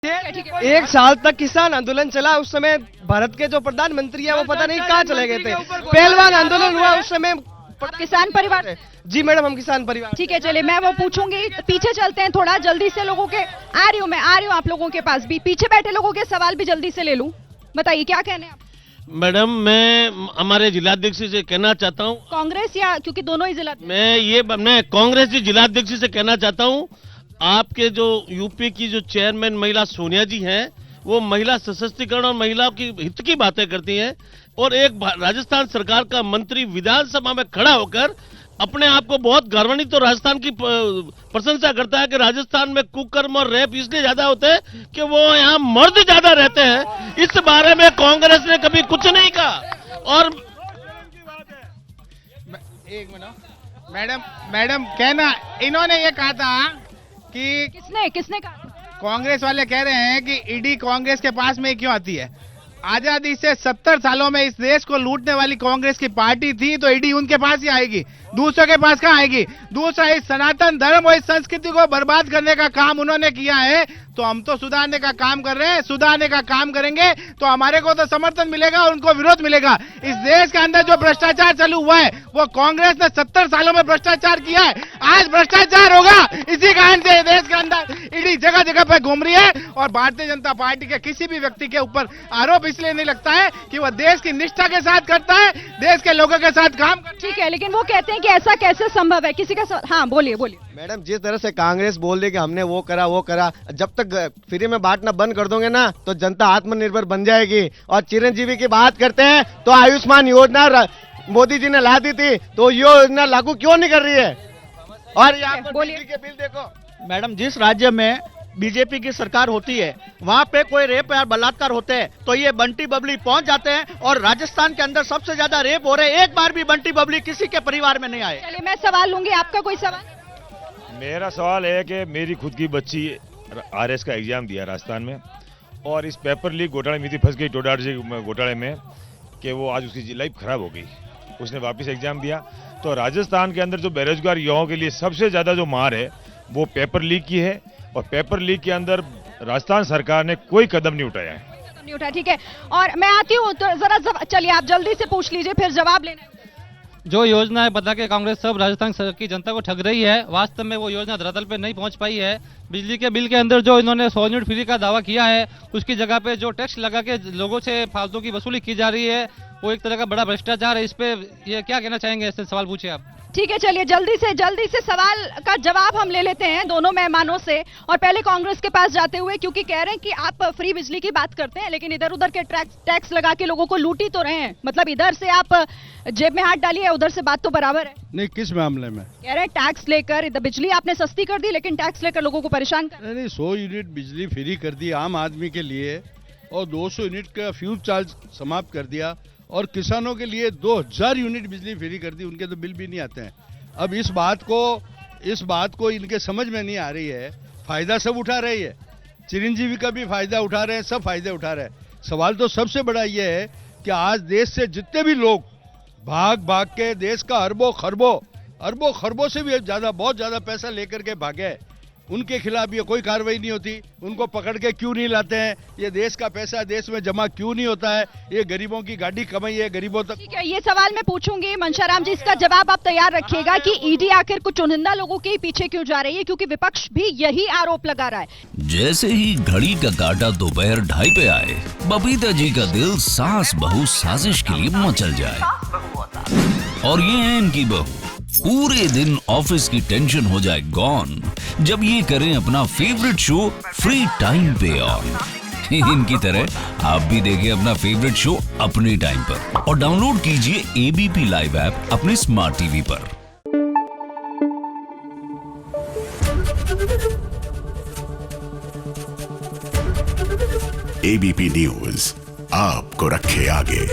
एक साल तक किसान आंदोलन चला, उस समय भारत के जो प्रधानमंत्री है वो पता नहीं कहाँ चले गए थे। पहलवान आंदोलन हुआ उस समय। किसान परिवार? जी मैडम, हम किसान परिवार। ठीक है, चलिए मैं वो पूछूंगी। पीछे चलते हैं थोड़ा जल्दी से, लोगों के आ रही हूँ आप लोगों के पास भी। पीछे बैठे लोगों के सवाल भी जल्दी से ले लूं। बताइए क्या कहने हैं आप? मैडम, मैं हमारे जिलाध्यक्ष से कहना चाहता हूँ, कांग्रेस या क्योंकि दोनों ही जिला, मैं कांग्रेस के जिलाध्यक्ष से कहना चाहता हूँ, आपके जो यूपी की जो चेयरमैन महिला सोनिया जी हैं, वो महिला सशक्तिकरण और महिलाओं की हित की बातें करती हैं, और एक राजस्थान सरकार का मंत्री विधानसभा में खड़ा होकर अपने आप को बहुत गौरवान्वित तो राजस्थान की प्रशंसा करता है कि राजस्थान में कुकर्म और रेप इसलिए ज्यादा होते हैं कि वो यहाँ मर्द ज्यादा रहते हैं। इस बारे में कांग्रेस ने कभी कुछ नहीं कहा। और एक मिनट मैडम कहना, इन्होंने ये कहा था कि किसने कहा? कांग्रेस वाले कह रहे हैं कि ईडी कांग्रेस के पास में क्यों आती है। आजादी से 70 सालों में इस देश को लूटने वाली कांग्रेस की पार्टी थी, तो ईडी उनके पास ही आएगी, दूसरों के पास कहाँ आएगी। दूसरा, इस सनातन धर्म और इस संस्कृति को बर्बाद करने का काम उन्होंने किया है, तो हम तो सुधारने का काम कर रहे हैं। सुधारने का काम करेंगे तो हमारे को तो समर्थन मिलेगा और उनको विरोध मिलेगा। इस देश के अंदर जो भ्रष्टाचार चालू हुआ है वो कांग्रेस ने 70 सालों में भ्रष्टाचार किया है। आज भ्रष्टाचार होगा, इसी कारण से देश के अंदर ईडी जगह जगह पर घूम रही है। और भारतीय जनता पार्टी के किसी भी व्यक्ति के ऊपर आरोप इसलिए नहीं लगता है कि वह देश की निष्ठा के साथ करता है, देश के लोगों के साथ काम करता है। ठीक है, लेकिन वो कहते हैं कि ऐसा कैसे संभव है? किसी का हाँ बोलिए। मैडम, जिस तरह से कांग्रेस बोल रही कि हमने वो करा, जब तक फ्री में बांटना बंद कर दोगे ना तो जनता आत्मनिर्भर बन जाएगी। और चिरंजीवी की बात करते हैं तो आयुष्मान योजना मोदी जी ने ला दी थी, तो योजना लागू क्यों नहीं कर रही है? और यहाँ पर बिजली के बिल देखो। मैडम, जिस राज्य में बीजेपी की सरकार होती है वहाँ पे कोई रेप या बलात्कार होते हैं तो ये बंटी बबली पहुँच जाते हैं, और राजस्थान के अंदर सबसे ज्यादा रेप हो रहे हैं। एक बार भी बंटी बबली किसी के परिवार में नहीं आए। चलिए मैं सवाल लूंगी, आपका कोई सवाल? मेरा सवाल है कि मेरी खुद की बच्ची आरएस का एग्जाम दिया राजस्थान में, और इस पेपर लीक घोटाले में फंस गई टोडाजी घोटाले में, कि वो आज उसकी लाइफ खराब हो गई। उसने वापस एग्जाम दिया। तो राजस्थान के अंदर जो बेरोजगार युवाओं के लिए सबसे ज्यादा जो मार है वो पेपर लीक की है, और पेपर लीक के अंदर राजस्थान सरकार ने कोई कदम नहीं उठाया है। ठीक है, और मैं आती हूँ तो जरा चलिए आप जल्दी से पूछ लीजिए, फिर जवाब लेना। जो योजना है बता के कांग्रेस सब राजस्थान की जनता को ठग रही है। वास्तव में वो योजना धरातल पे नहीं पहुंच पाई है। बिजली के बिल के अंदर जो इन्होंने 100 यूनिट फ्री का दावा किया है, उसकी जगह पे जो टैक्स लगा के लोगों से फालतू की वसूली की जा रही है, वो एक तरह का बड़ा भ्रष्टाचार है। इस पे ये क्या कहना चाहेंगे? ऐसे सवाल पूछे आप। ठीक है, चलिए जल्दी से सवाल का जवाब हम ले लेते हैं दोनों मेहमानों से। और पहले कांग्रेस के पास जाते हुए, क्योंकि कह रहे हैं कि आप फ्री बिजली की बात करते हैं लेकिन इधर उधर के टैक्स लगा के लोगों को लूटी तो रहे हैं। मतलब इधर से आप जेब में हाथ डालिए, उधर से बात तो बराबर है। नहीं, किस मामले में कह रहे हैं? टैक्स लेकर इधर बिजली आपने सस्ती कर दी, लेकिन टैक्स लेकर लोगों को परेशान कर। नहीं, 100 यूनिट बिजली फ्री कर दी आम आदमी के लिए, और 200 यूनिट का फ्यूल चार्ज समाप्त कर दिया, और किसानों के लिए 2000 यूनिट बिजली फ्री कर दी। उनके तो बिल भी नहीं आते हैं। अब इस बात को इनके समझ में नहीं आ रही है। फायदा सब उठा रही है, चिरंजीवी का भी फायदा उठा रहे हैं, सब फायदे उठा रहे हैं। सवाल तो सबसे बड़ा ये है कि आज देश से जितने भी लोग भाग के देश का अरबों खरबों से भी ज्यादा, बहुत ज्यादा पैसा लेकर के भागे, उनके खिलाफ ये कोई कार्रवाई नहीं होती। उनको पकड़ के क्यों नहीं लाते हैं? ये देश का पैसा देश में जमा क्यों नहीं होता है? ये गरीबों की गाड़ी कमाई है, गरीबों तक। ठीक है, ये सवाल मैं पूछूंगी मनशाराम जी, इसका जवाब आप तैयार रखिएगा कि ईडी आखिर कुछ चुनिंदा लोगों के पीछे क्यों जा रही है, क्योंकि विपक्ष भी यही आरोप लगा रहा है। जैसे ही घड़ी का काटा दोपहर 2:30 पे आए, बबीता जी का दिल सास बहू साजिश के लिए मचल जाए। और ये है इनकी बहू, पूरे दिन ऑफिस की टेंशन हो जाए गॉन जब ये करें अपना फेवरेट शो फ्री टाइम पे ऑन। इनकी तरह आप भी देखिए अपना फेवरेट शो अपने टाइम पर, और डाउनलोड कीजिए एबीपी लाइव ऐप अपने स्मार्ट टीवी पर। एबीपी न्यूज आपको रखे आगे।